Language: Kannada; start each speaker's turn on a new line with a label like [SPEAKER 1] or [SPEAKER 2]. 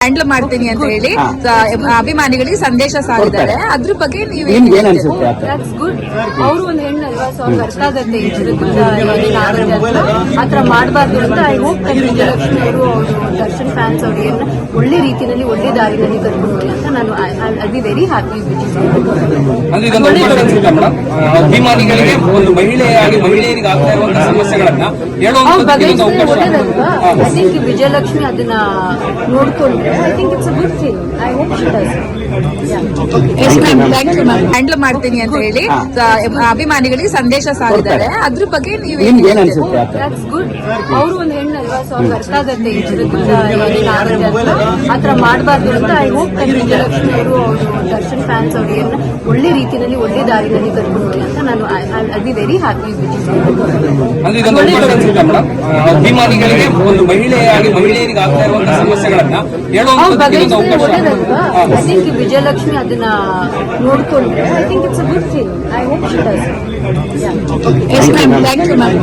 [SPEAKER 1] ಹ್ಯಾಂಡಲ್ ಮಾಡ್ತೀನಿ ಅಂತ ಹೇಳಿ ಅಭಿಮಾನಿಗಳಿಗೆ ಸಂದೇಶ ಸಾರಿದ್ದಾರೆ. ಅದ್ರ ಬಗ್ಗೆ ನೀವು
[SPEAKER 2] ದಟ್ಸ್ ಗುಡ್. ಅವರು ಒಂದು ಹೆಣ್ಣಲ್ವಾ, ಸೊ ಅವ್ರಿಗೆ ಅರ್ಥ ಆಗತ್ತೆ ಆತರ ಮಾಡಬಾರ್ದು ಅಂತ. ಐ ಹೋಪ್ ವಿಜಯಲಕ್ಷ್ಮಿ ಅವರು ದರ್ಶನ್ ಫ್ಯಾನ್ಸ್ ಅವ್ರಿಗೆ ಒಳ್ಳೆ ರೀತಿಯಲ್ಲಿ ಒಳ್ಳೆ ದಾರಿನಲ್ಲಿ ಕರ್ಕೊಂಡು ಹೋಗಿ ಅಂತ ನಾನು ಐ ಬಿ ವೆರಿ ಹ್ಯಾಪಿ.
[SPEAKER 3] ಅಭಿಮಾನಿಗಳಿಗೆ ಒಂದು ಮಹಿಳೆಯರಿಗೆ ಆಗ್ತಾ ಇರುವಂತಹ ಸಮಸ್ಯೆಗಳನ್ನ
[SPEAKER 2] ಒಳ್ಳೇದಲ್ವಾ. ಐ ಥಿಂಕ್ ವಿಜಯಲಕ್ಷ್ಮಿ ಅದನ್ನ ನೋಡ್ಕೊಂಡ್ರೆ I think it's a good thing. I hope she does.
[SPEAKER 1] Handle ಮಾಡ್ತೀನಿ ಅಂತ ಹೇಳಿ ಅಭಿಮಾನಿಗಳಿಗೆ ಸಂದೇಶ ಸಾರಿದ್ದಾರೆ. ಅದ್ರ ಬಗ್ಗೆ ನೀವು
[SPEAKER 2] ದಟ್ಸ್ ಗುಡ್. ಅವರು ಒಂದು ಹೆಣ್ಣಲ್ವಾ, ಸೊ ಅವ್ರಿಗೆ ಅರ್ಥ ಆಗತ್ತೆ ಆತರ ಮಾಡಬಾರ್ದು ಅಂತ. ಐ ಹೋಪ್ ವಿಜಯಲಕ್ಷ್ಮಿ ಅವರು ದರ್ಶನ್ ಫ್ಯಾನ್ಸ್ ಅವ್ರಿಗೆ ಒಳ್ಳೆ ರೀತಿಯಲ್ಲಿ ಒಳ್ಳೆ ದಾರಿನಲ್ಲಿ ಕರ್ಕೊಂಡು ಹೋಗಿ ಅಂತ ನಾನು ಐ ಬಿ ವೆರಿ ಹ್ಯಾಪಿ.
[SPEAKER 3] ಅಭಿಮಾನಿಗಳಿಗೆ ಒಂದು ಮಹಿಳೆಯರಿಗೆ ಆಗ್ತಾ ಇರುವಂತಹ ಸಮಸ್ಯೆಗಳನ್ನ
[SPEAKER 2] ಒಳ್ಳೇದಲ್ವಾ. ಐ ಥಿಂಕ್ ವಿಜಯಲಕ್ಷ್ಮಿ ಅದನ್ನ ನೋಡ್ಕೊಂಡ್ರೆ I think it's a good thing. I hope she does.